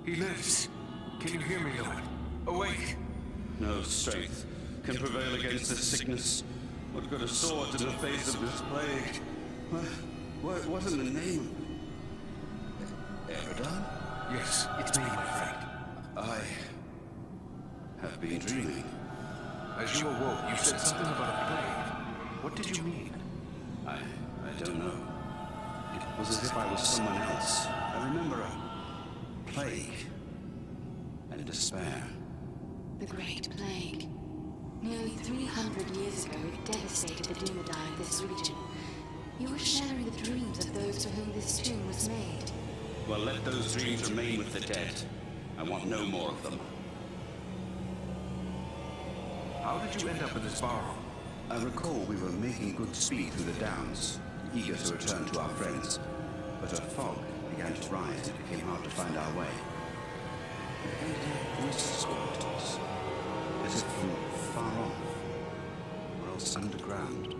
He lives. Can you hear me, Lord? Awake! No strength can prevail against this sickness. What good a sword in the face of this plague? What in the name of... Eradan? Yes, it's me, my friend. I have been dreaming. As you awoke, you said something about a plague. What did you mean? I don't know. It was as if I was someone else. I remember a plague and despair. The Great Plague. Nearly 300 years ago, it devastated the Dunedain of this region. You were sharing the dreams of those for whom this tomb was made. Well, let those dreams remain with the dead. I want no more of them. How did you end up in this barroom? I recall we were making good speed through the downs, eager to return to our friends. But a fog began to rise and it became hard to find our way. We began to hear voices calling to us, as if from far off, or else underground.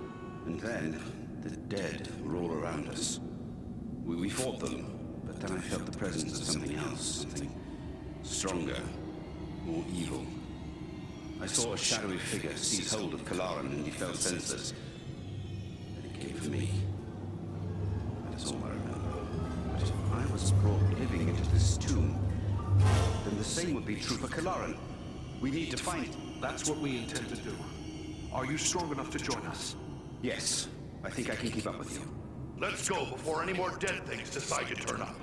And then, the dead were all around us. We fought them, but then I felt the presence of something else, something stronger, more evil. I saw a shadowy figure seize hold of Kalaran and he fell senseless. Then it came for me. That is all I remember. But if I was brought living into this tomb, then the same would be true for Kalaran. We need to find him. That's what we intend to do. Are you strong enough to join us? Yes, I think I can keep up with you. Let's go before any more dead things decide to turn up.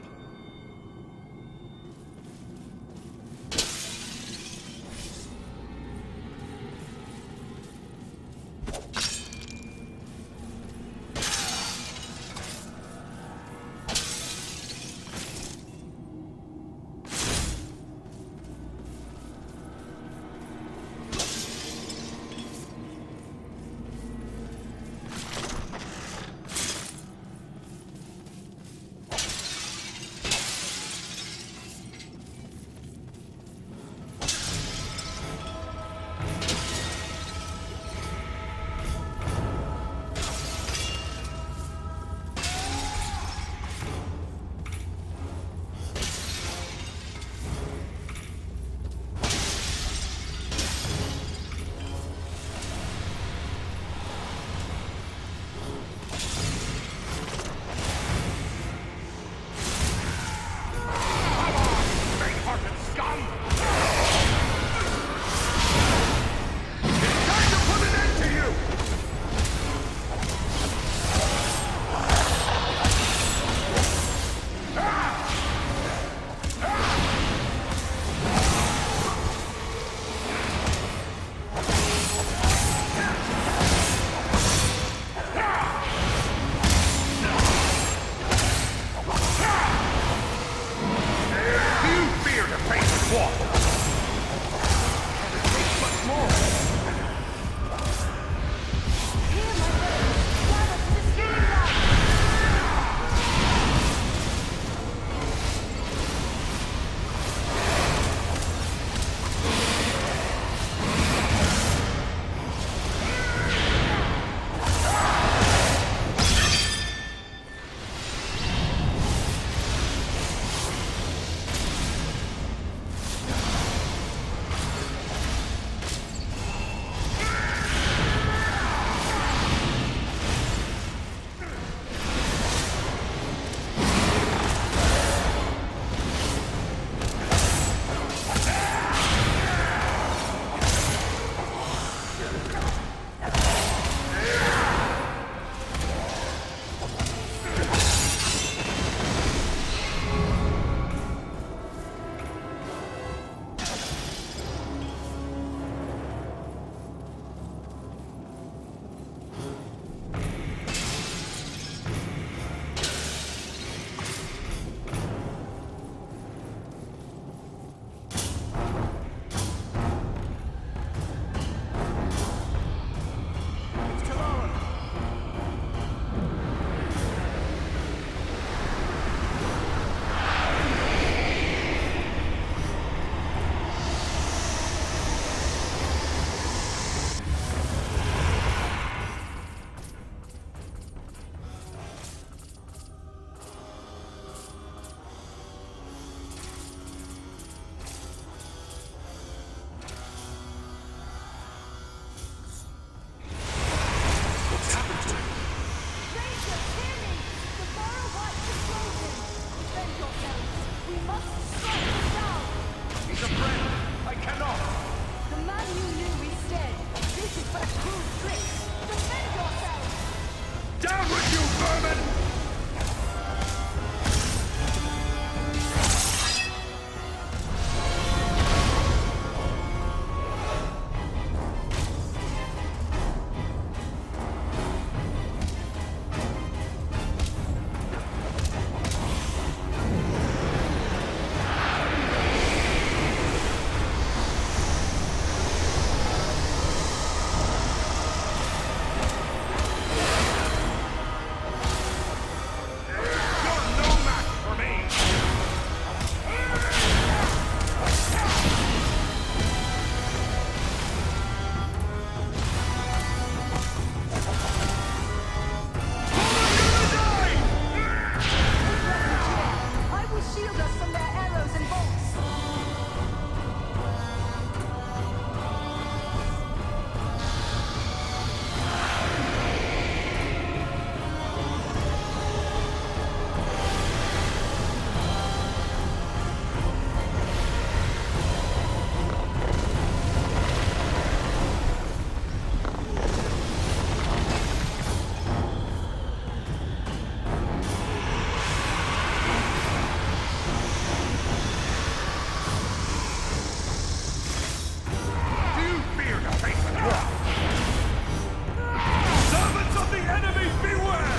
We must strike him down! He's a friend! I cannot! The man you knew is dead. This is but a cruel trick. Defend yourself! Down with you, vermin! I will shield us from their arrows and bolts. Do you fear to face the wall? Servants of the enemy, beware!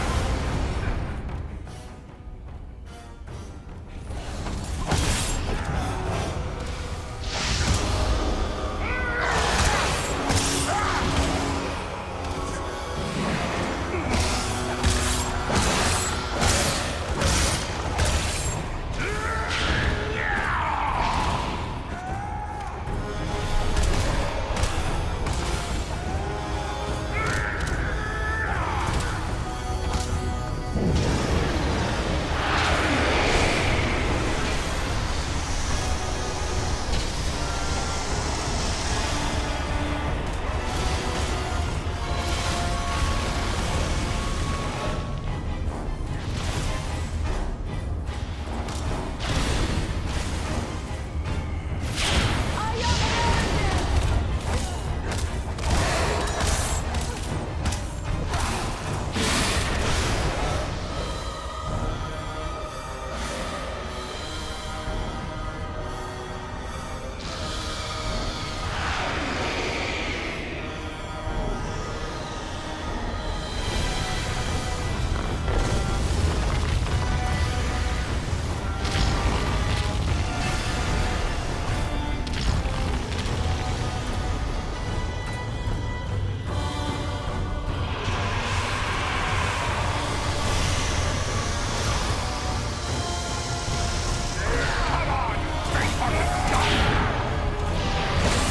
Come on, face fucking scum!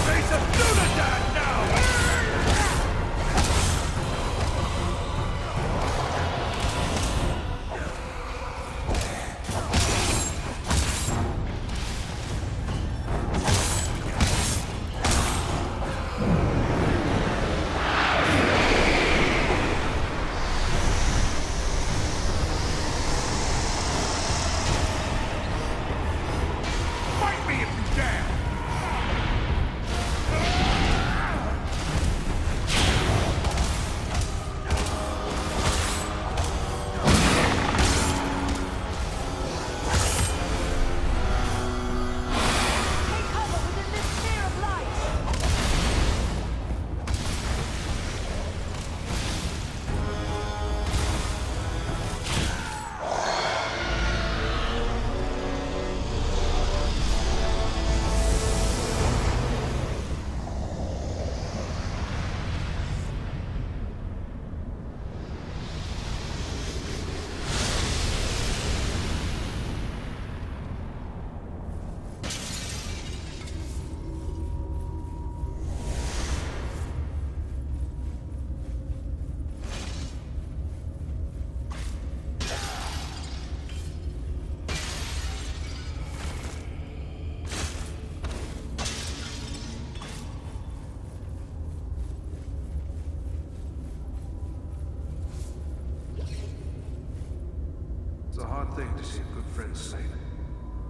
Face of Dunadan now! Fight me if you dare! Take cover within this sphere of light. It's a hard thing to see a good friend slain.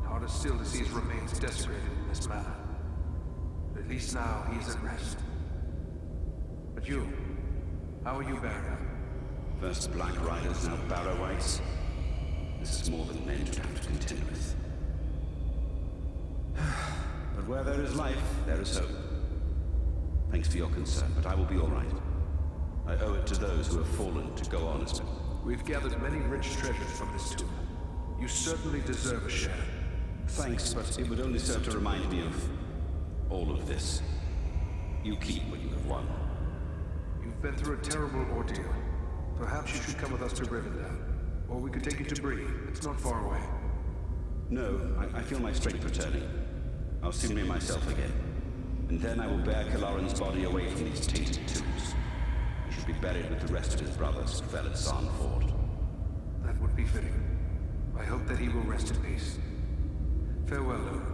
Harder still to see his remains desecrated in this manner. But at least now he is at rest. But you, how are you, Barrier? First Black Riders, now Barrow-wights. This is more than men should have to contend with. But where there is life, there is hope. Thanks for your concern, but I will be all right. I owe it to those who have fallen to go on as men. We've gathered many rich treasures from this tomb. You certainly deserve a share. Thanks, but it would only serve to remind me of all of this. You keep what you have won. You've been through a terrible ordeal. Perhaps you should come with us to Rivendell. Or we could take you to Bree. It's not far away. No, I feel my strength returning. I'll soon be myself again. And then I will bear Kalaran's body away from these tainted tombs. He should be buried with the rest of his brothers who fell at Sarn Ford. That would be fitting. I hope that he will rest in peace. Farewell, Loden.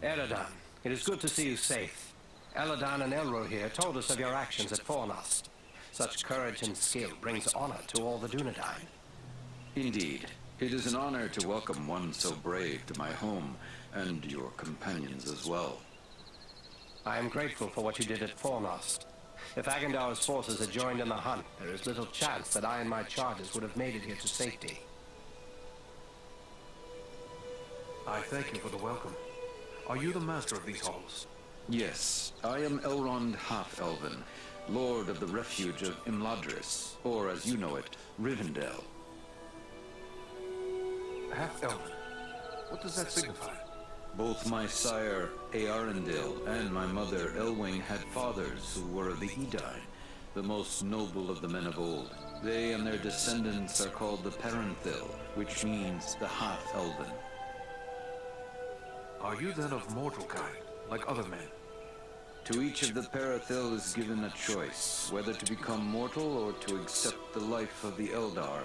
Eredon, it is good to see you safe. Eladan and Elro here told us of your actions at Fornost. Such courage and skill brings honor to all the Dunedain. Indeed. It is an honor to welcome one so brave to my home, and your companions as well. I am grateful for what you did at Fornost. If Agandar's forces had joined in the hunt, there is little chance that I and my charges would have made it here to safety. I thank you for the welcome. Are you the master of these halls? Yes, I am Elrond Half-Elven, Lord of the Refuge of Imladris, or as you know it, Rivendell. Half-Elven? What does that signify? Both my sire, Earendil, and my mother, Elwing, had fathers who were of the Edain, the most noble of the men of old. They and their descendants are called the Parenthil, which means the Half-Elven. Are you then of mortal kind, like other men? To each of the Parathil is given a choice, whether to become mortal or to accept the life of the Eldar,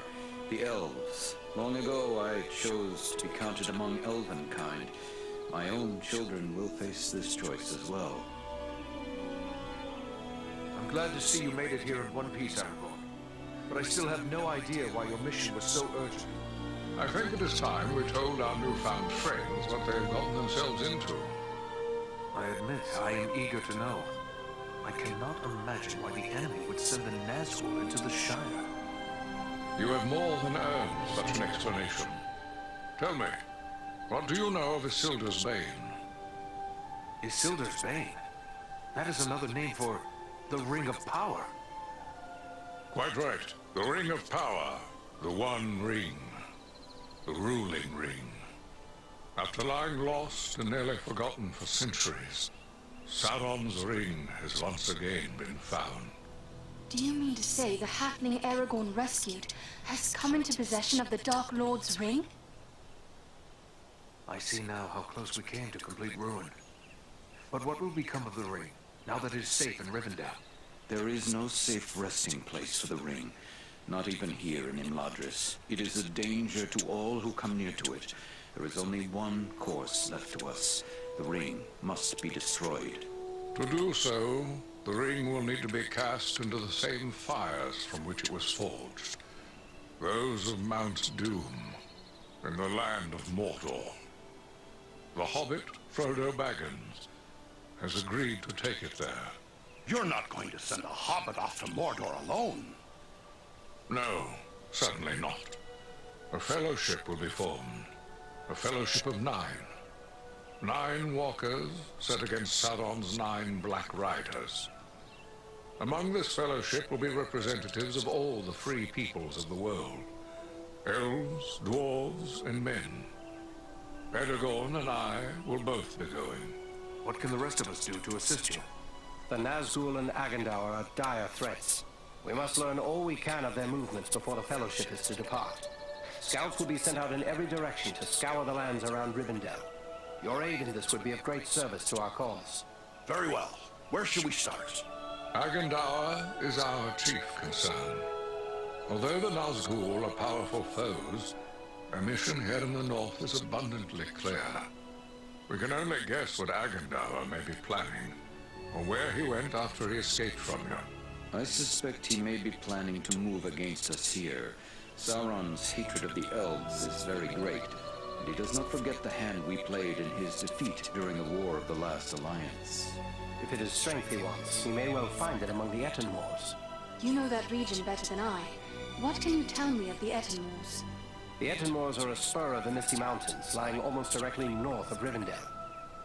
the Elves. Long ago I chose to be counted among Elven kind. My own children will face this choice as well. I'm glad to see you made it here in one piece, Aragorn. But I still have no idea why your mission was so urgent. I think it is time we told our newfound friends what they have gotten themselves into. I admit, I am eager to know. I cannot imagine why the enemy would send the Nazgul into the Shire. You have more than earned such an explanation. Tell me, what do you know of Isildur's Bane? Isildur's Bane? That is another name for the Ring of Power. Quite right. The Ring of Power. The One Ring. The ruling ring. After lying lost and nearly forgotten for centuries, Sauron's ring has once again been found. Do you mean to say the halfling Aragorn rescued has come into possession of the Dark Lord's ring? I see now how close we came to complete ruin. But what will become of the ring, now that it is safe in Rivendell? There is no safe resting place for the ring, not even here in Imladris. It is a danger to all who come near to it. There is only one course left to us. The ring must be destroyed. To do so, the ring will need to be cast into the same fires from which it was forged. Those of Mount Doom, in the land of Mordor. The hobbit, Frodo Baggins, has agreed to take it there. You're not going to send a hobbit off to Mordor alone. No, certainly not. A fellowship will be formed. A fellowship of 9. 9 walkers set against Sauron's 9 black riders. Among this fellowship will be representatives of all the free peoples of the world. Elves, dwarves, and men. Aragorn and I will both be going. What can the rest of us do to assist you? The Nazgul and Agandaur are dire threats. We must learn all we can of their movements before the Fellowship is to depart. Scouts will be sent out in every direction to scour the lands around Rivendell. Your aid in this would be of great service to our cause. Very well. Where should we start? Agandaur is our chief concern. Although the Nazgul are powerful foes, our mission here in the north is abundantly clear. We can only guess what Agandaur may be planning, or where he went after he escaped from you. I suspect he may be planning to move against us here. Sauron's hatred of the elves is very great, and he does not forget the hand we played in his defeat during the War of the Last Alliance. If it is strength he wants, he may well find it among the Etenmoors. You know that region better than I. What can you tell me of the Etenmoors? The Etenmoors are a spur of the Misty Mountains, lying almost directly north of Rivendell.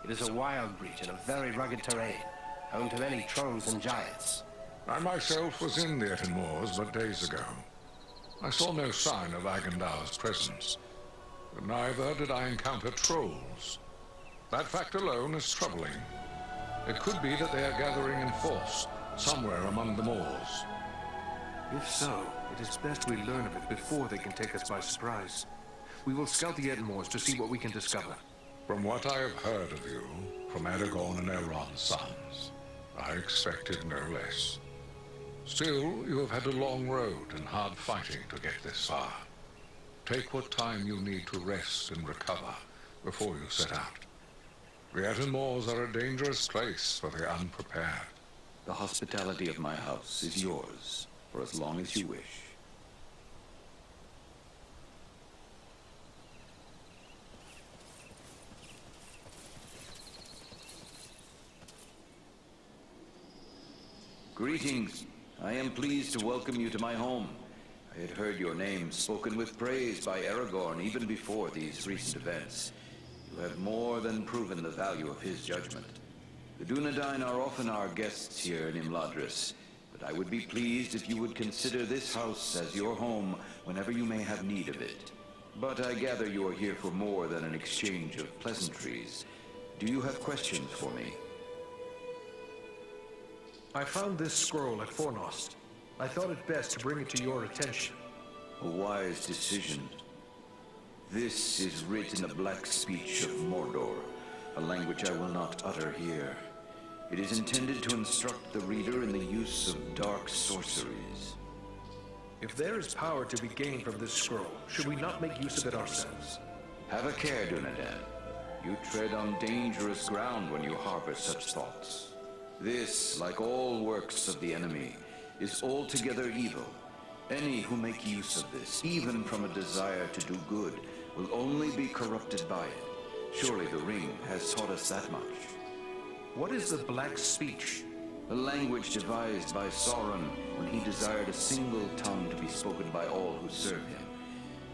It is a wild region of very rugged terrain, home to many trolls and giants. I myself was in the Etenmoors but days ago. I saw no sign of Agandaur's presence, but neither did I encounter trolls. That fact alone is troubling. It could be that they are gathering in force, somewhere among the moors. If so, it is best we learn of it before they can take us by surprise. We will scout the Etenmoors to see what we can discover. From what I have heard of you, from Aragorn and Elrond's sons, I expected no less. Still, you have had a long road and hard fighting to get this far. Take what time you need to rest and recover before you set out. The Etenmoors are a dangerous place for the unprepared. The hospitality of my house is yours, for as long as you wish. Greetings. I am pleased to welcome you to my home. I had heard your name spoken with praise by Aragorn even before these recent events. You have more than proven the value of his judgment. The Dunedain are often our guests here in Imladris, but I would be pleased if you would consider this house as your home whenever you may have need of it. But I gather you are here for more than an exchange of pleasantries. Do you have questions for me? I found this scroll at Fornost. I thought it best to bring it to your attention. A wise decision. This is writ in the black speech of Mordor, a language I will not utter here. It is intended to instruct the reader in the use of dark sorceries. If there is power to be gained from this scroll, should we not make use of it ourselves? Have a care, Dunedain. You tread on dangerous ground when you harbor such thoughts. This, like all works of the enemy, is altogether evil. Any who make use of this, even from a desire to do good, will only be corrupted by it. Surely the ring has taught us that much. What is the Black Speech? A language devised by Sauron when he desired a single tongue to be spoken by all who serve him.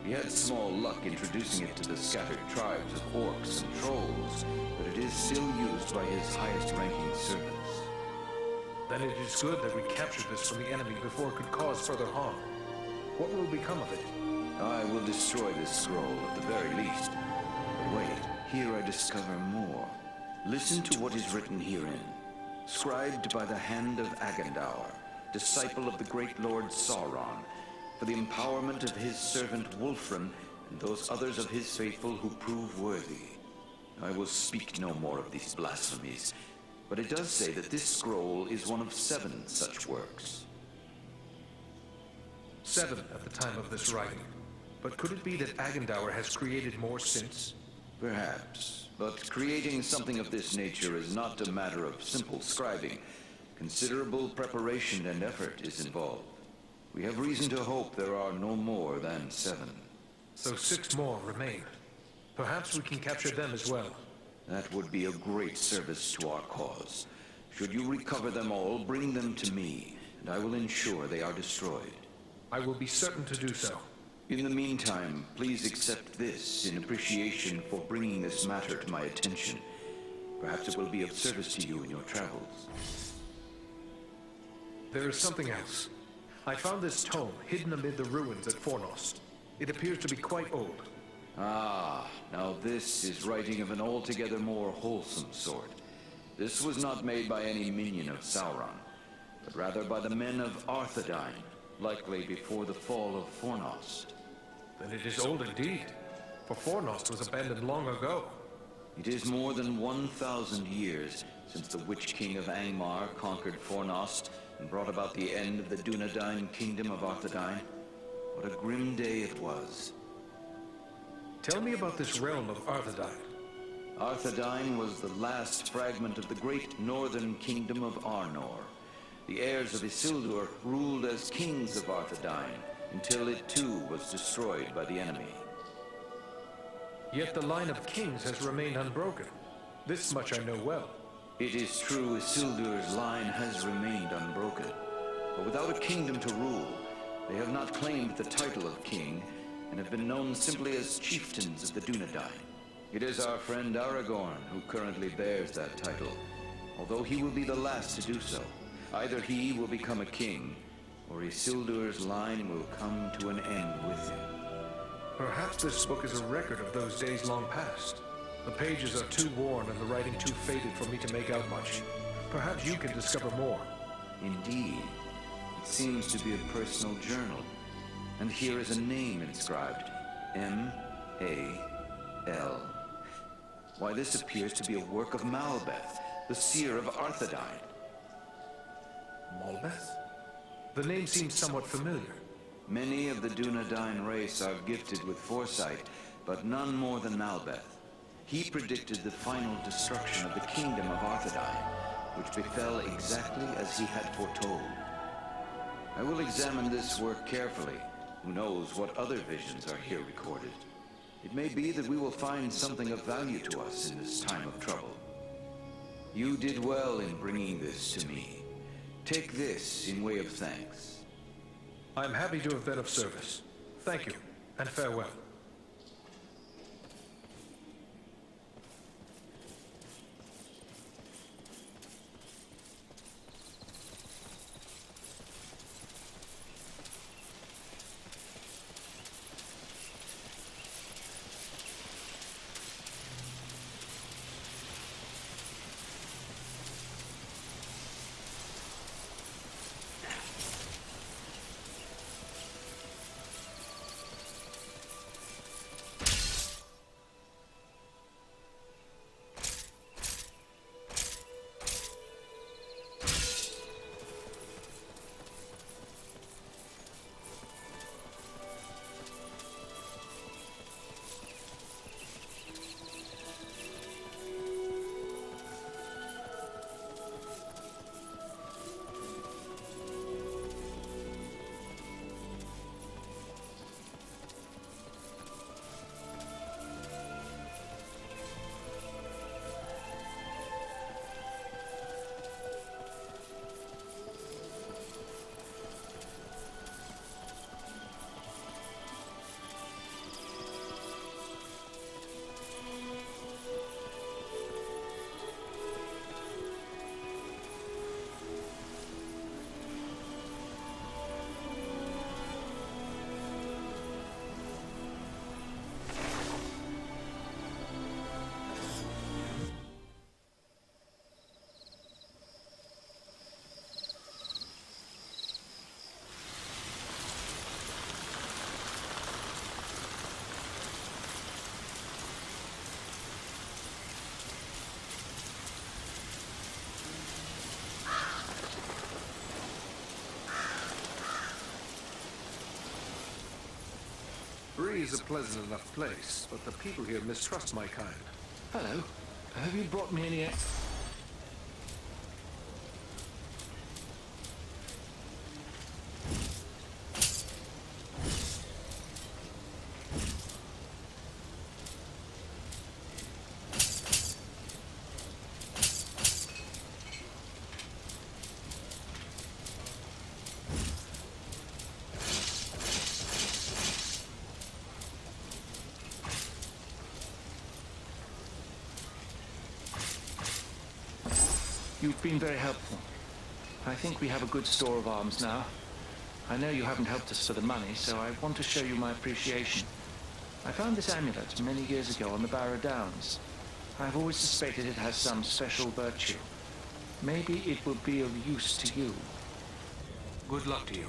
He had small luck introducing it to the scattered tribes of orcs and trolls, but it is still used by his highest-ranking servants. Then it is good that we captured this from the enemy before it could cause further harm. What will become of it? I will destroy this scroll at the very least. But wait, here I discover more. Listen to what is written herein. Scribed by the hand of Agandaur. disciple of the great Lord Sauron, for the empowerment of his servant Wulfren and those others of his faithful who prove worthy. I will speak no more of these blasphemies, but it does say that this scroll is one of 7 such works. 7 at the time of this writing. But could it be that Agandaur has created more since? Perhaps, but creating something of this nature is not a matter of simple scribing. Considerable preparation and effort is involved. We have reason to hope there are no more than 7. So 6 more remain. Perhaps we can capture them as well. That would be a great service to our cause. Should you recover them all, bring them to me, and I will ensure they are destroyed. I will be certain to do so. In the meantime, please accept this in appreciation for bringing this matter to my attention. Perhaps it will be of service to you in your travels. There is something else. I found this tome hidden amid the ruins at Fornost. It appears to be quite old. Ah, now this is writing of an altogether more wholesome sort. This was not made by any minion of Sauron, but rather by the men of Arthedain, likely before the fall of Fornost. Then it is old indeed, for Fornost was abandoned long ago. It is more than 1,000 years since the Witch King of Angmar conquered Fornost and brought about the end of the Dunedain kingdom of Arthedain. What a grim day it was. Tell me about this realm of Arthedain. Arthedain was the last fragment of the great northern kingdom of Arnor. The heirs of Isildur ruled as kings of Arthedain until it too was destroyed by the enemy. Yet the line of kings has remained unbroken. This much I know well. It is true Isildur's line has remained unbroken, but without a kingdom to rule, they have not claimed the title of king and have been known simply as chieftains of the Dunedain. It is our friend Aragorn who currently bears that title, although he will be the last to do so. Either he will become a king, or Isildur's line will come to an end with him. Perhaps this book is a record of those days long past. The pages are too worn and the writing too faded for me to make out much. Perhaps you can discover more. Indeed. It seems to be a personal journal. And here is a name inscribed. M-A-L. Why, this appears to be a work of Malbeth, the seer of Arthedain. Malbeth? The name seems somewhat familiar. Many of the Dunedain race are gifted with foresight, but none more than Malbeth. He predicted the final destruction of the kingdom of Arthedain, which befell exactly as he had foretold. I will examine this work carefully. Who knows what other visions are here recorded? It may be that we will find something of value to us in this time of trouble. You did well in bringing this to me. Take this in way of thanks. I am happy to have been of service. Thank you, and farewell. Bree is a pleasant enough place, but the people here mistrust my kind. Hello. Have you brought me any... You've been very helpful. I think we have a good store of arms now. I know you haven't helped us for the money, so I want to show you my appreciation. I found this amulet many years ago on the Barrow Downs. I've always suspected it has some special virtue. Maybe it will be of use to you. Good luck to you.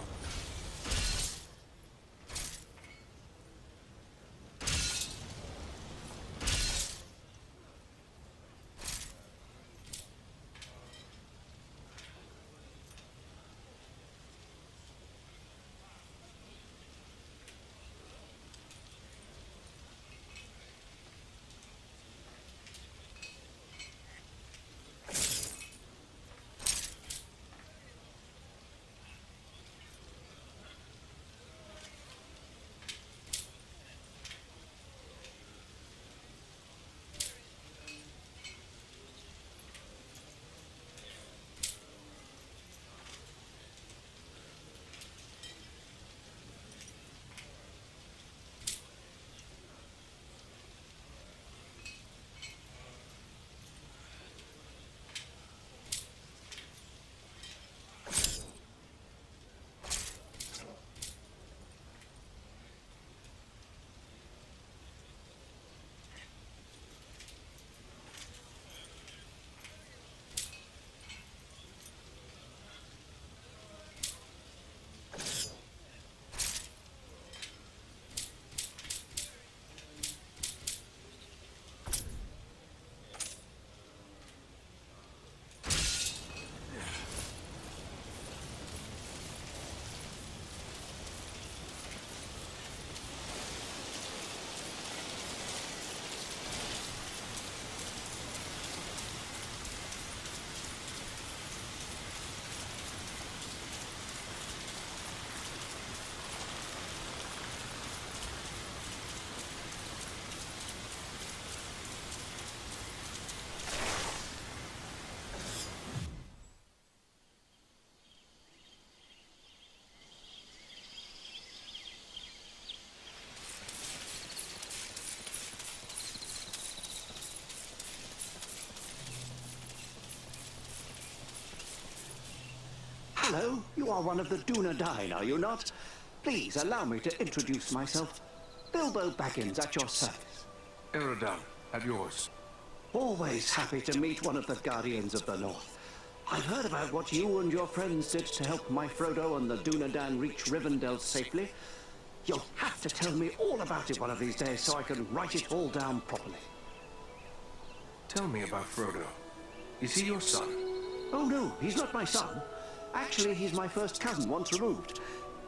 Hello, you are one of the Dunedain, are you not? Please allow me to introduce myself. Bilbo Baggins at your service. Eredin, at yours. Always happy to meet one of the Guardians of the North. I've heard about what you and your friends did to help my Frodo and the Dunedain reach Rivendell safely. You'll have to tell me all about it one of these days so I can write it all down properly. Tell me about Frodo. Is he your son? Oh no, he's not my son. Actually, he's my first cousin once removed.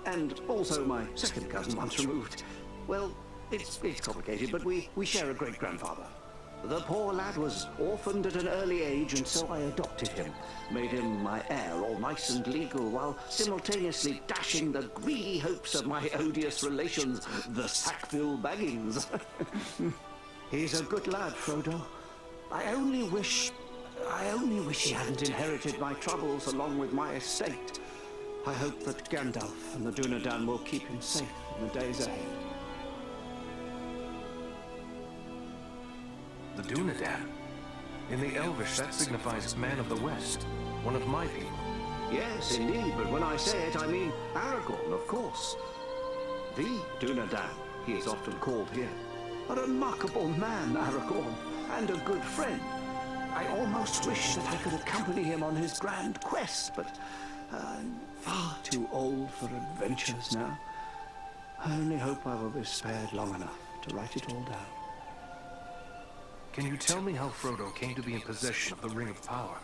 And also my second cousin once removed. Well, it's complicated, but we share a great-grandfather. The poor lad was orphaned at an early age, and so I adopted him. Made him my heir, all nice and legal, while simultaneously dashing the greedy hopes of my odious relations, the Sackville Baggins. He's a good lad, Frodo. I only wish he hadn't inherited my troubles along with my estate. I hope that Gandalf and the Dunedain will keep him safe in the days ahead. The Dunedain? In the Elvish, that signifies man of the West, one of my people. Yes, indeed, but when I say it, I mean Aragorn, of course. The Dunedain, he is often called here. A remarkable man, Aragorn, and a good friend. I almost wish that I could accompany him on his grand quest, but I'm far too old for adventures now. I only hope I will be spared long enough to write it all down. Can you tell me how Frodo came to be in possession of the Ring of Power?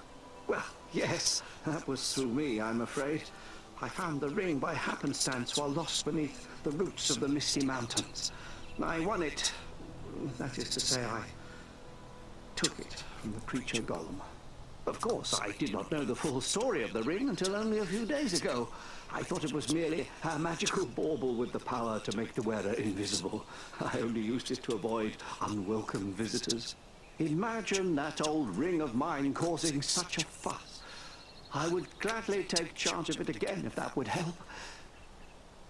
Well, yes, that was through me, I'm afraid. I found the ring by happenstance while lost beneath the roots of the Misty Mountains. I won it. That is to say, I took it from the creature golem. Of course, I did not know the full story of the ring until only a few days ago. I thought it was merely a magical bauble with the power to make the wearer invisible. I only used it to avoid unwelcome visitors. Imagine that old ring of mine causing such a fuss. I would gladly take charge of it again if that would help.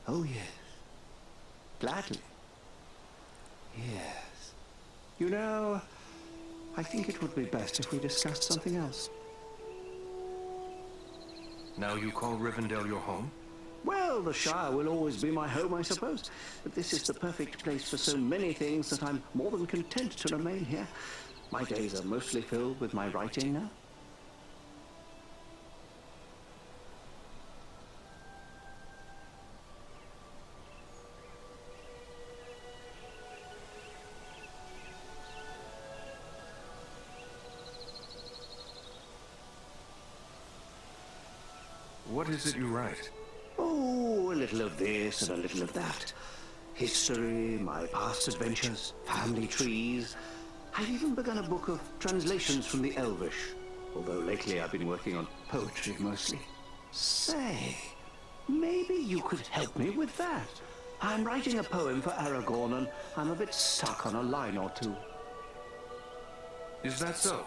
Oh, yes. Gladly. Yes. You know, I think it would be best if we discussed something else. Now you call Rivendell your home? Well, the Shire will always be my home, I suppose. But this is the perfect place for so many things that I'm more than content to remain here. My days are mostly filled with my writing now. What is it you write? Oh, a little of this and a little of that. History, my past adventures, family trees. I've even begun a book of translations from the Elvish, although lately I've been working on poetry mostly. Say, maybe you could help me with that. I'm writing a poem for Aragorn and I'm a bit stuck on a line or two. Is that so?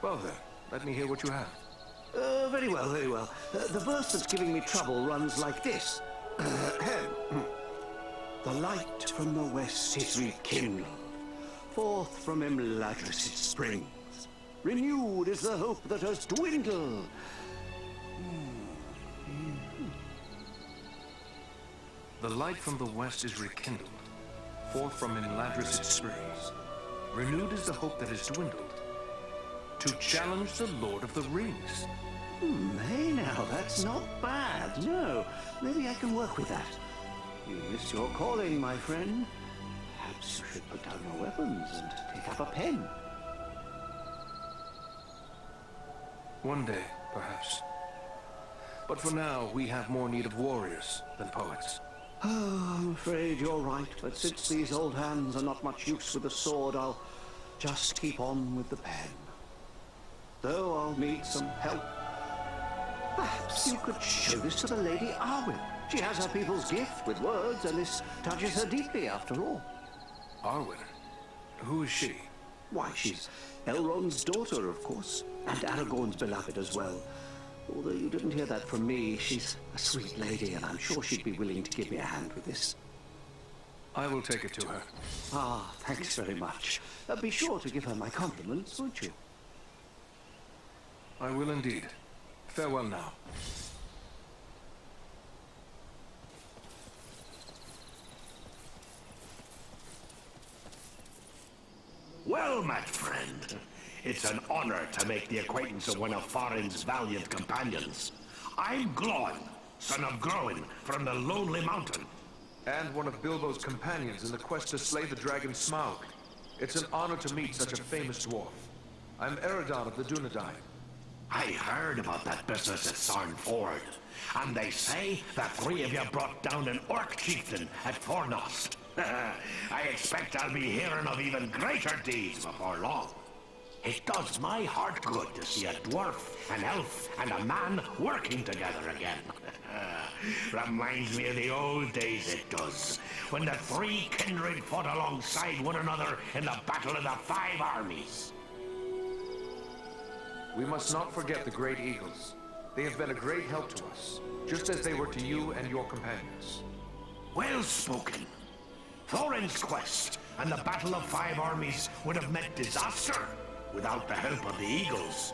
Well then, let me hear what you have. Very well, very well. The verse that's giving me trouble runs like this. The light from the west is rekindled. Forth from Imladris it springs. Renewed is the hope that has dwindled. The light from the west is rekindled. Forth from Imladris it springs. Renewed is the hope that has dwindled. To challenge the Lord of the Rings. Hey now, that's not bad. No, maybe I can work with that. You missed your calling, my friend. Perhaps you should put down your weapons and take up a pen. One day, perhaps. But for now, we have more need of warriors than poets. Oh, I'm afraid you're right, but since these old hands are not much use with the sword, I'll just keep on with the pen. Though I'll need some help. Perhaps you could show this to the Lady Arwen. She has her people's gift with words, and this touches her deeply after all. Arwen? Who is she? Why, she's Elrond's daughter, of course, and Aragorn's beloved as well. Although you didn't hear that from me, she's a sweet lady, and I'm sure she'd be willing to give me a hand with this. I will take it to her. Ah, thanks very much. Be sure to give her my compliments, won't you? I will indeed. Farewell now. Well met, friend. It's an honor to make the acquaintance of one of Thorin's valiant companions. I'm Glóin, son of Glóin, from the Lonely Mountain. And one of Bilbo's companions in the quest to slay the dragon Smaug. It's an honor to meet such a famous dwarf. I'm Eredon of the Dunedain. I heard about that business at Sarn Ford, and they say that 3 of you brought down an orc chieftain at Fornost. I expect I'll be hearing of even greater deeds before long. It does my heart good to see a dwarf, an elf, and a man working together again. Reminds me of the old days, it does, when the 3 kindred fought alongside one another in the Battle of the 5 Armies. We must not forget the Great Eagles. They have been a great help to us, just as they were to you and your companions. Well spoken. Thorin's quest and the Battle of 5 Armies would have met disaster without the help of the Eagles.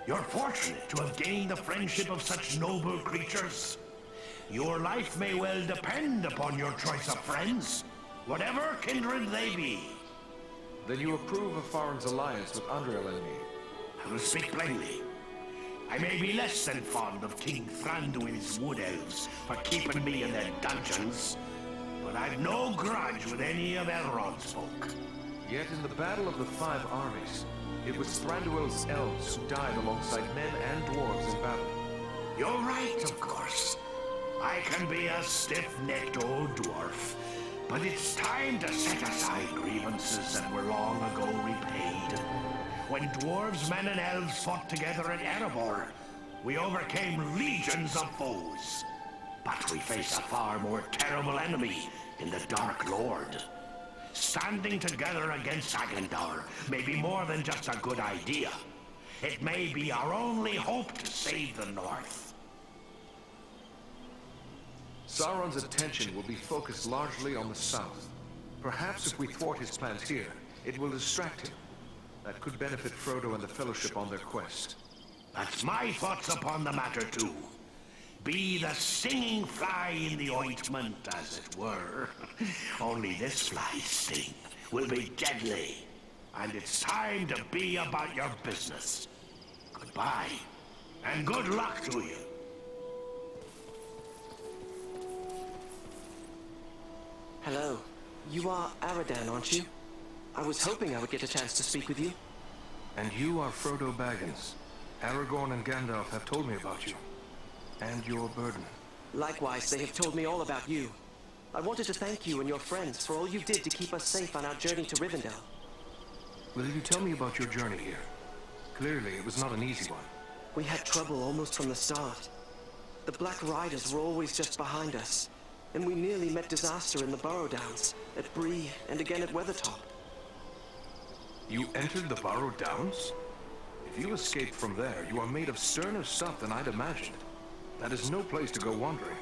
You're fortunate to have gained the friendship of such noble creatures. Your life may well depend upon your choice of friends, whatever kindred they be. Then you approve of Thorin's alliance with Andriel and me? I will speak plainly. I may be less than fond of King Thranduil's wood elves for keeping me in their dungeons, but I've no grudge with any of Elrond's folk. Yet in the Battle of the 5 Armies, it was Thranduil's elves who died alongside men and dwarves in battle. You're right, of course. I can be a stiff-necked old dwarf, But it's time to set aside grievances that were long ago repaid. When dwarves, men, and elves fought together at Erebor, we overcame legions of foes. But we face a far more terrible enemy in the Dark Lord. Standing together against Agendar may be more than just a good idea. It may be our only hope to save the North. Sauron's attention will be focused largely on the south. Perhaps if we thwart his plans here, it will distract him. That could benefit Frodo and the Fellowship on their quest. That's my thoughts upon the matter, too. Be the stinging fly in the ointment, as it were. Only this fly's sting will be deadly. And it's time to be about your business. Goodbye, and good luck to you. Hello. You are Aradan, aren't you? I was hoping I would get a chance to speak with you. And you are Frodo Baggins. Aragorn and Gandalf have told me about you. And your burden. Likewise, they have told me all about you. I wanted to thank you and your friends for all you did to keep us safe on our journey to Rivendell. Will you tell me about your journey here? Clearly, it was not an easy one. We had trouble almost from the start. The Black Riders were always just behind us, and we nearly met disaster in the Burrow Downs, at Bree, and again at Weathertop. You entered the Burrow Downs? If you escaped from there, you are made of sterner stuff than I'd imagined. That is no place to go wandering.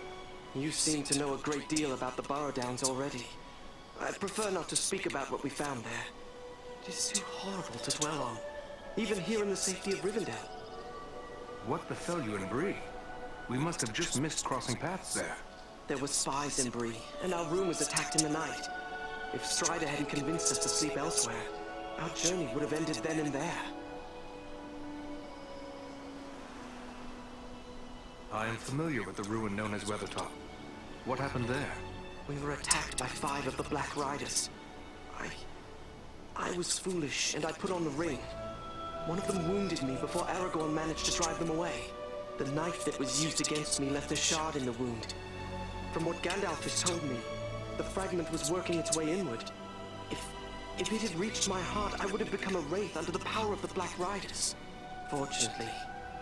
You seem to know a great deal about the Burrow Downs already. I prefer not to speak about what we found there. It is too horrible to dwell on, even here in the safety of Rivendell. What befell you in Bree? We must have just missed crossing paths there. There were spies in Bree, and our room was attacked in the night. If Strider hadn't convinced us to sleep elsewhere, our journey would have ended then and there. I am familiar with the ruin known as Weathertop. What happened there? We were attacked by 5 of the Black Riders. I was foolish, and I put on the ring. One of them wounded me before Aragorn managed to drive them away. The knife that was used against me left a shard in the wound. From what Gandalf has told me, the fragment was working its way inward. If it had reached my heart, I would have become a wraith under the power of the Black Riders. Fortunately,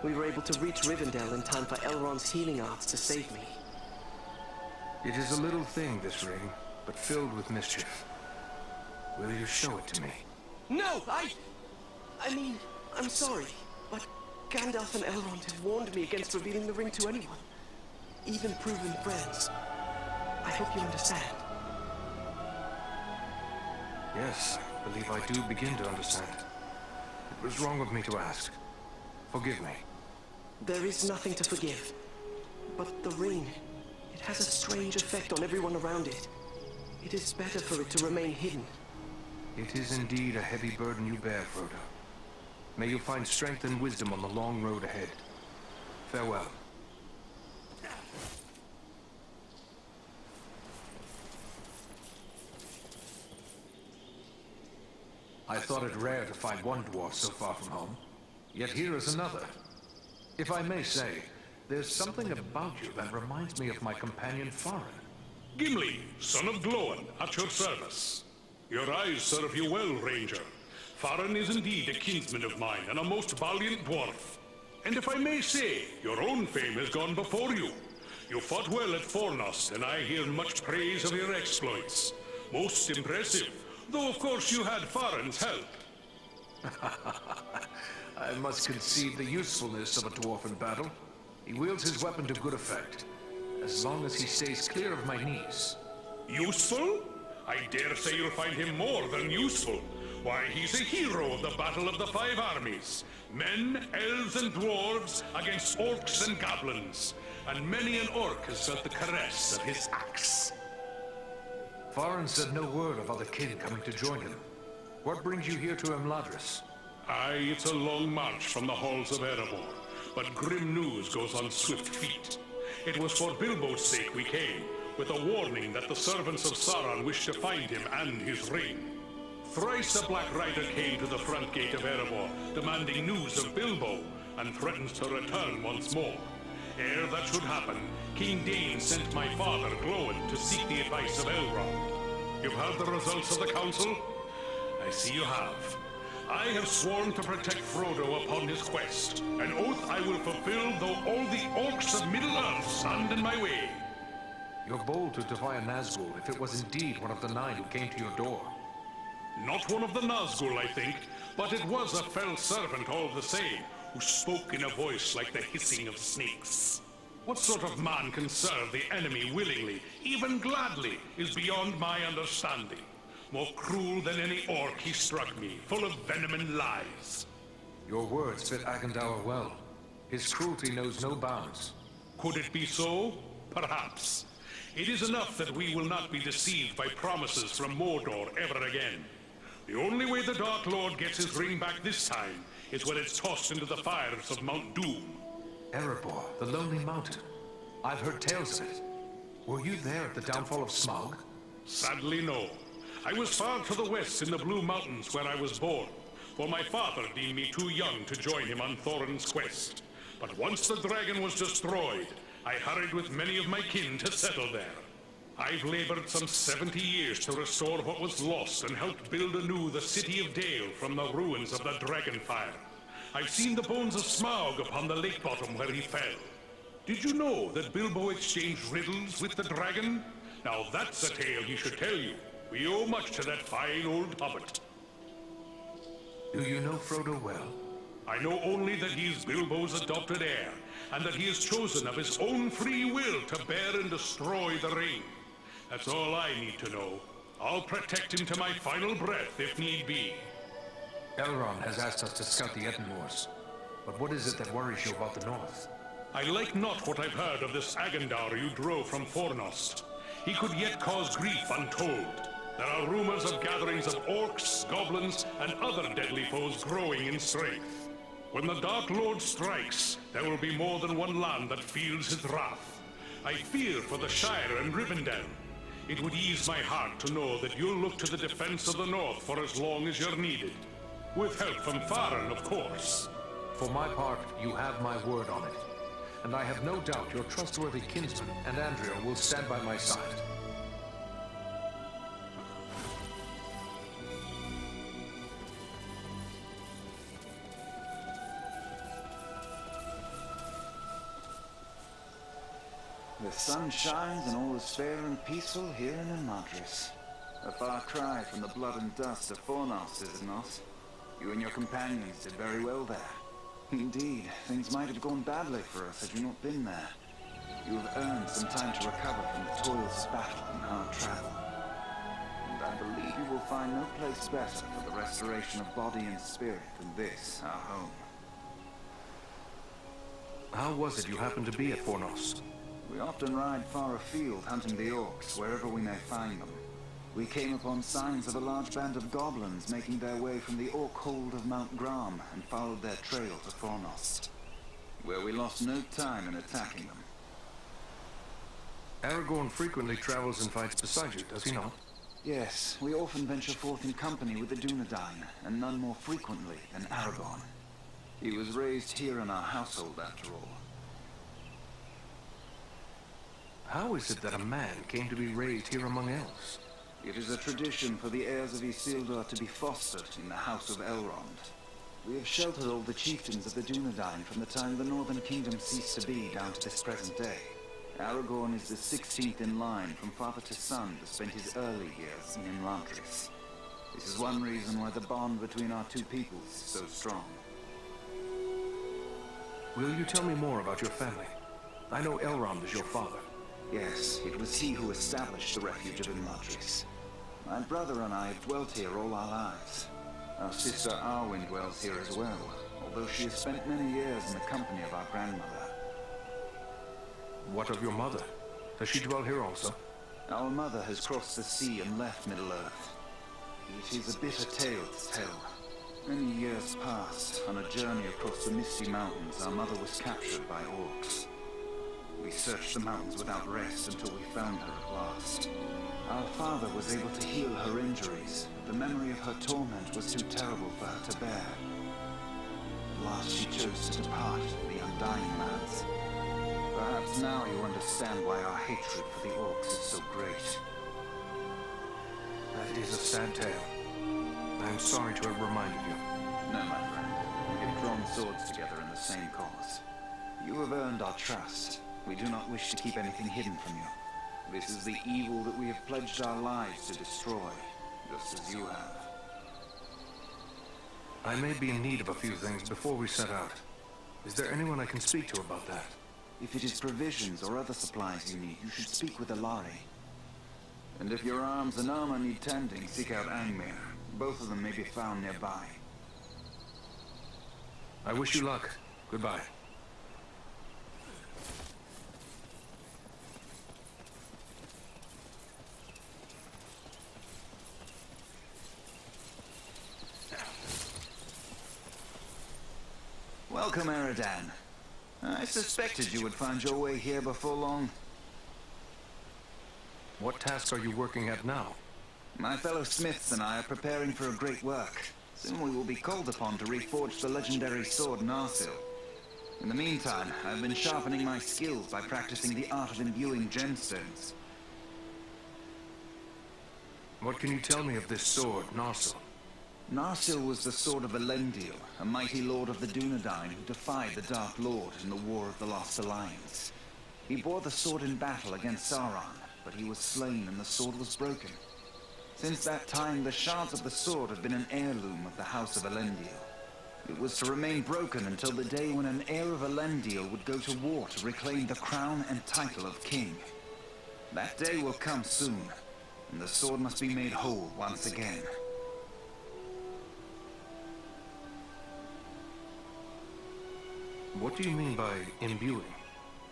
we were able to reach Rivendell in time for Elrond's healing arts to save me. It is a little thing, this ring, but filled with mischief. Will you show it to me? No, I mean, I'm sorry, but Gandalf and Elrond have warned me against revealing the ring to anyone, even proven friends. I hope you understand. Yes, I believe I do begin to understand. It was wrong of me to ask. Forgive me. There is nothing to forgive. But the ring, it has a strange effect on everyone around it. It is better for it to remain hidden. It is indeed a heavy burden you bear, Frodo. May you find strength and wisdom on the long road ahead. Farewell. I thought it rare to find one dwarf so far from home. Yet here is another. If I may say, there's something about you that reminds me of my companion Farin. Gimli, son of Glóin, at your service. Your eyes serve you well, Ranger. Farin is indeed a kinsman of mine, and a most valiant dwarf. And if I may say, your own fame has gone before you. You fought well at Fornost, and I hear much praise of your exploits. Most impressive, though of course you had Farin's help. I must concede the usefulness of a dwarf in battle. He wields his weapon to good effect, as long as he stays clear of my knees. Useful? I dare say you'll find him more than useful. Why, he's a hero of the Battle of the Five Armies. Men, elves, and dwarves against orcs and goblins. And many an orc has felt the caress of his axe. Farin said no word of other kin coming to join him. What brings you here to Imladris? Aye, it's a long march from the halls of Erebor, but grim news goes on swift feet. It was for Bilbo's sake we came, with a warning that the servants of Sauron wish to find him and his ring. Thrice a Black Rider came to the front gate of Erebor, demanding news of Bilbo, and threatens to return once more. Ere that should happen, King Dain sent my father, Glóin, to seek the advice of Elrond. You've heard the results of the council? I see you have. I have sworn to protect Frodo upon his quest, an oath I will fulfill though all the orcs of Middle-earth stand in my way. You're bold to defy a Nazgul if it was indeed one of the 9 who came to your door. Not one of the Nazgul, I think, but it was a fell servant all the same, who spoke in a voice like the hissing of snakes. What sort of man can serve the enemy willingly, even gladly, is beyond my understanding. More cruel than any orc he struck me, full of venom and lies. Your words fit Agandaur well. His cruelty knows no bounds. Could it be so? Perhaps. It is enough that we will not be deceived by promises from Mordor ever again. The only way the Dark Lord gets his ring back this time is when it's tossed into the fires of Mount Doom. Erebor, the Lonely Mountain. I've heard tales of it. Were you there at the downfall of Smaug? Sadly, no. I was far to the west in the Blue Mountains where I was born, for my father deemed me too young to join him on Thorin's quest. But once the dragon was destroyed, I hurried with many of my kin to settle there. I've labored some 70 years to restore what was lost and helped build anew the city of Dale from the ruins of the Dragonfire. I've seen the bones of Smaug upon the lake bottom where he fell. Did you know that Bilbo exchanged riddles with the dragon? Now that's a tale he should tell you. We owe much to that fine old hobbit. Do you know Frodo well? I know only that he is Bilbo's adopted heir, and that he has chosen of his own free will to bear and destroy the ring. That's all I need to know. I'll protect him to my final breath if need be. Elrond has asked us to scout the Edenmoors. But what is it that worries you about the north? I like not what I've heard of this Agandaur you drove from Fornost. He could yet cause grief untold. There are rumors of gatherings of orcs, goblins, and other deadly foes growing in strength. When the Dark Lord strikes, there will be more than one land that feels his wrath. I fear for the Shire and Rivendell. It would ease my heart to know that you'll look to the defense of the North for as long as you're needed. With help from Farin, of course. For my part, you have my word on it. And I have no doubt your trustworthy kinsman and Andrea will stand by my side. The sun shines and all is fair and peaceful here in Imladris. A far cry from the blood and dust of Fornost, is it not? You and your companions did very well there. Indeed, things might have gone badly for us had you not been there. You have earned some time to recover from the toils of battle and hard travel. And I believe you will find no place better for the restoration of body and spirit than this, our home. How was it you happened to be at Fornost? We often ride far afield hunting the orcs, wherever we may find them. We came upon signs of a large band of goblins making their way from the orc hold of Mount Grom and followed their trail to Fornost, where we lost no time in attacking them. Aragorn frequently travels and fights beside you, does he not? Yes, we often venture forth in company with the Dunedain, and none more frequently than Aragorn. He was raised here in our household, after all. How is it that a man came to be raised here among elves? It is a tradition for the heirs of Isildur to be fostered in the House of Elrond. We have sheltered all the chieftains of the Dunedain from the time the Northern Kingdom ceased to be down to this present day. Aragorn is the 16th in line from father to son to spend his early years in Imladris. This is one reason why the bond between our two peoples is so strong. Will you tell me more about your family? I know Elrond is your father. Yes, it was he who established the refuge of Imladris. My brother and I have dwelt here all our lives. Our sister Arwen dwells here as well, although she has spent many years in the company of our grandmother. What of your mother? Does she dwell here also? Our mother has crossed the sea and left Middle-earth. It is a bitter tale to tell. Many years passed. On a journey across the Misty Mountains, our mother was captured by orcs. We searched the mountains without rest until we found her at last. Our father was able to heal her injuries, but the memory of her torment was too terrible for her to bear. At last she chose to depart to the Undying Lands. Perhaps now you understand why our hatred for the orcs is so great. That is a sad tale. I am sorry to have reminded you. No, my friend. We have drawn swords together in the same cause. You have earned our trust. We do not wish to keep anything hidden from you. This is the evil that we have pledged our lives to destroy, just as you have. I may be in need of a few things before we set out. Is there anyone I can speak to about that? If it is provisions or other supplies you need, you should speak with Alari. And if your arms and armor need tending, seek out Angmir. Both of them may be found nearby. I wish you luck. Goodbye. Welcome, Eridan. I suspected you would find your way here before long. What task are you working at now? My fellow smiths and I are preparing for a great work. Soon we will be called upon to reforge the legendary sword Narsil. In the meantime, I've been sharpening my skills by practicing the art of imbuing gemstones. What can you tell me of this sword, Narsil? Narsil was the sword of Elendil, a mighty lord of the Dunedain who defied the Dark Lord in the War of the Lost Alliance. He bore the sword in battle against Sauron, but he was slain and the sword was broken. Since that time, the shards of the sword have been an heirloom of the House of Elendil. It was to remain broken until the day when an heir of Elendil would go to war to reclaim the crown and title of king. That day will come soon, and the sword must be made whole once again. What do you mean by imbuing?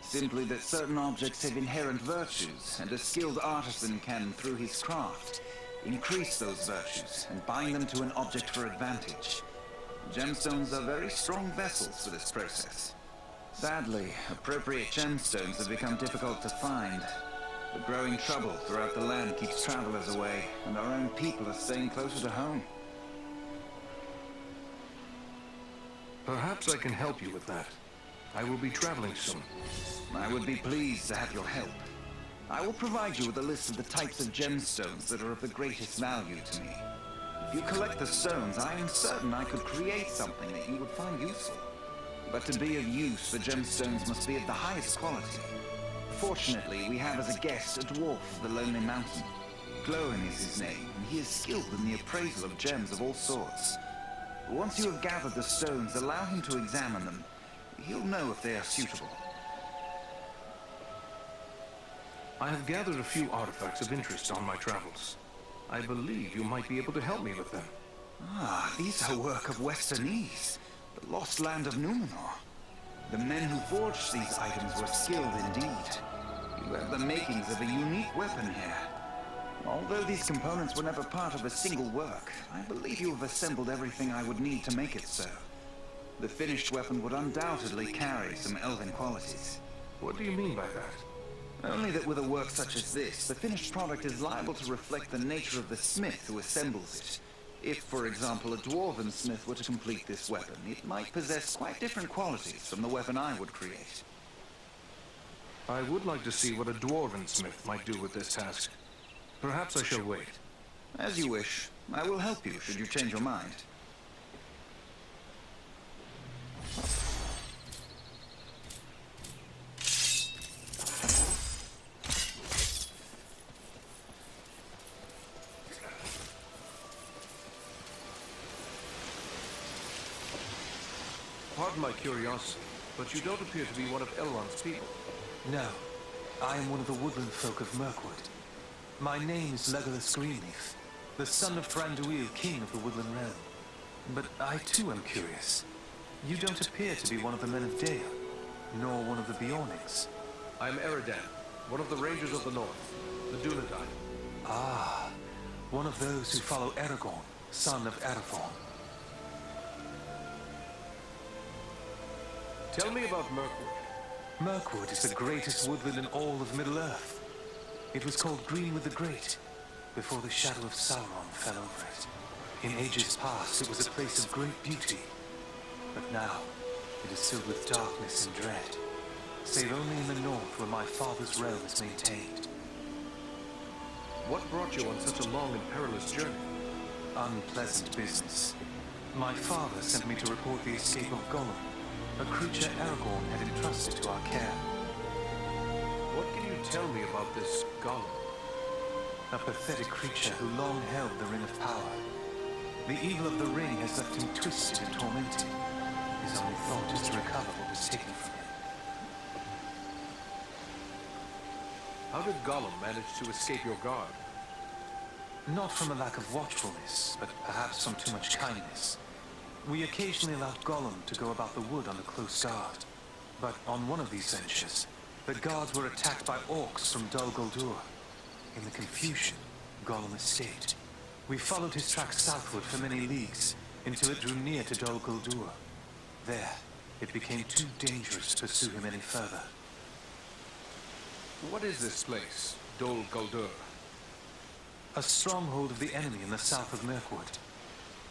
Simply that certain objects have inherent virtues, and a skilled artisan can, through his craft, increase those virtues and bind them to an object for advantage. Gemstones are very strong vessels for this process. Sadly, appropriate gemstones have become difficult to find. The growing trouble throughout the land keeps travelers away, and our own people are staying closer to home. Perhaps I can help you with that. I will be traveling soon. I would be pleased to have your help. I will provide you with a list of the types of gemstones that are of the greatest value to me. If you collect the stones, I am certain I could create something that you would find useful. But to be of use, the gemstones must be of the highest quality. Fortunately, we have as a guest a dwarf of the Lonely Mountain. Glóin is his name, and he is skilled in the appraisal of gems of all sorts. Once you have gathered the stones, allow him to examine them. He'll know if they are suitable. I have gathered a few artifacts of interest on my travels. I believe you might be able to help me with them. Ah, these are work of Westernese, the lost land of Numenor. The men who forged these items were skilled indeed. You have the makings of a unique weapon here. Although these components were never part of a single work, I believe you have assembled everything I would need to make it so. The finished weapon would undoubtedly carry some elven qualities. What do you mean by that? Only that with a work such as this, the finished product is liable to reflect the nature of the smith who assembles it. If, for example, a dwarven smith were to complete this weapon, it might possess quite different qualities from the weapon I would create. I would like to see what a dwarven smith might do with this task. Perhaps I shall wait. As you wish. I will help you should you change your mind. Pardon my curiosity, but you don't appear to be one of Elrond's people. No, I am one of the woodland folk of Mirkwood. My name is Legolas Greenleaf, the son of Thranduil, king of the Woodland Realm. But I too am curious. You don't appear to be one of the men of Dale, nor one of the Beornings. I am Eridan, one of the Rangers of the North, the Dunedain. Ah, one of those who follow Aragorn, son of Arathorn. Tell me about Mirkwood. Mirkwood is the greatest woodland in all of Middle-earth. It was called Greenwood the Great, before the shadow of Sauron fell over it. In ages past, it was a place of great beauty. But now, it is filled with darkness and dread, save only in the north where my father's realm is maintained. What brought you on such a long and perilous journey? Unpleasant business. My father sent me to report the escape of Gollum, a creature Aragorn had entrusted to our care. What can you tell me about this Gollum? A pathetic creature who long held the Ring of Power. The evil of the ring has left him twisted and tormented. His only thought is to recover what was taken from him. How did Gollum manage to escape your guard? Not from a lack of watchfulness, but perhaps from too much kindness. We occasionally allowed Gollum to go about the wood on a close guard. But on one of these ventures, the guards were attacked by orcs from Dol Guldur. In the confusion, Gollum escaped. We followed his tracks southward for many leagues, until it drew near to Dol Guldur. There, it became too dangerous to pursue him any further. What is this place, Dol Guldur? A stronghold of the enemy in the south of Mirkwood.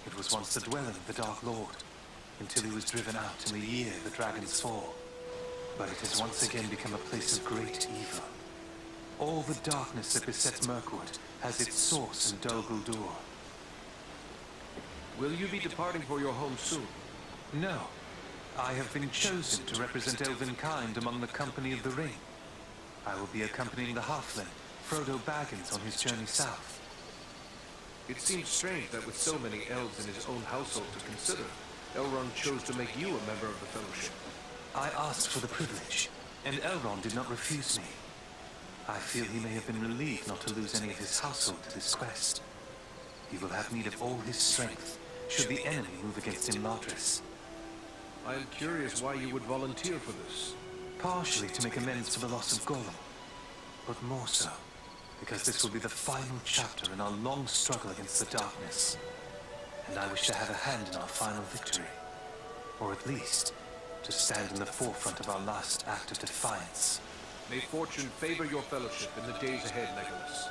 It was once the dwelling of the Dark Lord, until he was driven out in the year of the Dragon's Fall. But it has once again become a place of great evil. All the darkness that besets Mirkwood has its source in Dol Guldur. Will you be departing for your home soon? No. I have been chosen to represent Elvenkind among the Company of the Ring. I will be accompanying the halfling, Frodo Baggins, on his journey south. It seems strange that with so many elves in his own household to consider, Elrond chose to make you a member of the Fellowship. I asked for the privilege, and Elrond did not refuse me. I feel he may have been relieved not to lose any of his household to this quest. He will have need of all his strength, should the enemy move against Imladris. I am curious why you would volunteer for this. Partially to make amends for the loss of Gollum, but more so because this will be the final chapter in our long struggle against the darkness, and I wish to have a hand in our final victory, or at least to stand in the forefront of our last act of defiance. May fortune favor your fellowship in the days ahead, Legolas.